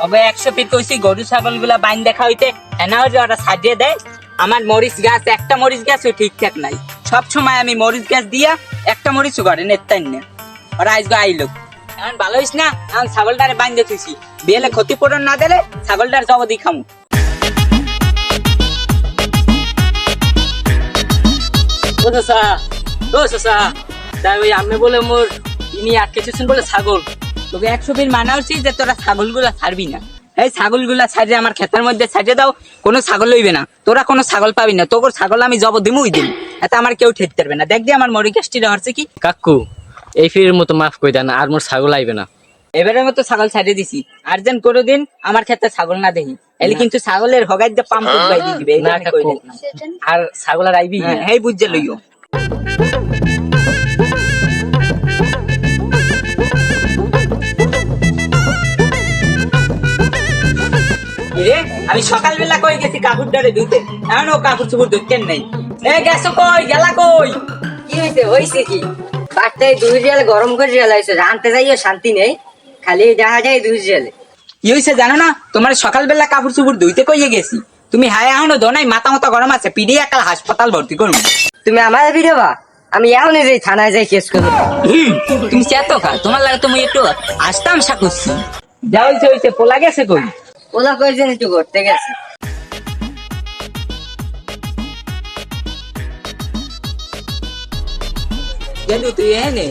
তবে 100 ফিট কইছি গরু ছাগল গুলা বাইন দেখা হইতে এনাও যে ওরা সাজিয়ে দেয়। আমার মরিচ গাছ একটা মরিচ গাছও ঠিকঠাক নাই, সব সময় আমি মরিচ গাছ দিয়া একটা মরিচও করে নেতাই না। ওরা আইসগো আইলো এখন ভালো হইস না, এখন ছাগলটারে বাইন দেখেছি, বিয়েলে ক্ষতিপূরণ না দিলে ছাগলটার জবদি খামু। ও চাচা তাই ওই আমি বলে মোর ইনি আটকেছেন বলে ছাগল। তোকে 100 ফিট মানা উচিত যে তোরা ছাগল গুলা ছাড়বি না। এই ছাগল গুলা ছাড়িয়ে আমার ক্ষেতের মধ্যে ছাড়িয়ে দাও, কোনো ছাগল লইবে না, তোরা কোনো ছাগল পাবি না। তোর ছাগল আমি জব দিমুই দিন, এতে আমার কেউ ঠেকতে পারবে না। দেখ দিয়ে আমার মরি গাছটিরা হচ্ছে কি। কাকু এই ফিরের মতো মাফ করে দেন, আর মোর ছাগল আইবে না। এবারের মতো ছাগল ছাড়িয়ে দিছি, আর যেন কোনোদিন আমার ক্ষেতে ছাগল না দেখি, এলে কিন্তু ছাগলের হগাই দিয়ে পাম্প বাই দিয়ে দিবে। না কাকু, আর ছাগল আর আইবি না। হেই বুঝছে লইও। আমি সকালবেলা কই গেছি কাপড় ধরে ধুতে, এখন ও কাপড় চুপড় ধুতেন নাই। এ গেছো কই, গেলা কই? কি হয়েছে কি বার্তায় 2 রিয়াল গরম করে রিয়াল আইছে, জানতে যাইও শান্তি নেই, খালি দেখা যায় 2 রিয়ালে। কি হয়েছে জানো না? তোমার সকালবেলা কাপড় চুপড় ধুইতে কইয়ে গেছি, তুমি হায় এখনো দোনাই, মাথা মাথা গরম আছে, পিড়িয়ে একাল হাসপাতাল ভর্তি করবো। তুমি আমার ভিড়বা, আমি এখনই যাই থানায় যাই কেস করবো। তুমি চেতো খা, তোমার লাগে তুমি একটু আসতাম সাকুচ্ছি। যা হয়েছে হয়েছে, পোলা গেছে কই? ওলা কয়েছেন একটু ঘুরতে গেছে। গেলু তুই এনে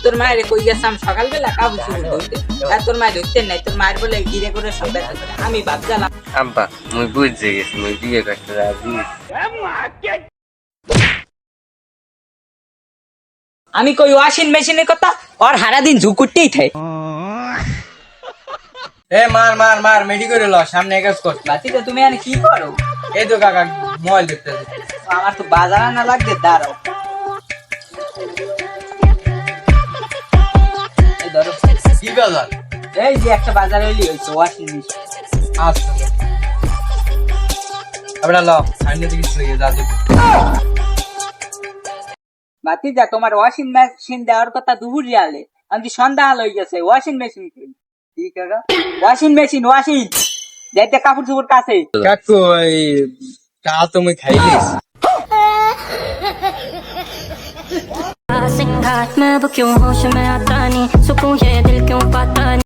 তোর মায়ের কই গেছাম সকালবেলা কাপড় চুপড় ধুইতে, আর তোর মায়ের ধুইতে নাই, তোর মায়ের বলে গিরে করে সব ব্যথা করে। আমি ভাবছিলাম আব্বা মুই বুঝে গেছি, মুই বিয়ে করতে রাজি। আমি কই ওয়াশিং মেশিনের কথা, আর সারাদিন ঝুকুরতেই থাকে। এ মার মার মার মেডি করে ল, সামনে কাজ কর। বাতিতে তুমি এনে কি করো? এই তো কাকা মোবাইল দেখতেছে। আমার তো বাজার না লাগবে, দাঁড়াও। এই ধরো, কি বাজার? এই যে একটা বাজার হইলি হইছে ওয়াশিং মেশিন। আচ্ছা আমরা ল সামনে দিকে চলে যা দেখো। বাতিজা তোমার ওয়াশিং মেশিন দেওয়ার কথা দুপুর রিয়ালে, আমি সন্ধ্যা হাল হয়ে গেছে। ওয়াশিং মেশিন কি কাকা? ওয়াশিং মেশিন ওয়াশিং যাইতে কাপড় চোপড় কাছে। কাকু এই চা তুমি খাইলিস? मैं अब क्यों होश में आता नहीं, सुकून ये दिल क्यों पाता नहीं।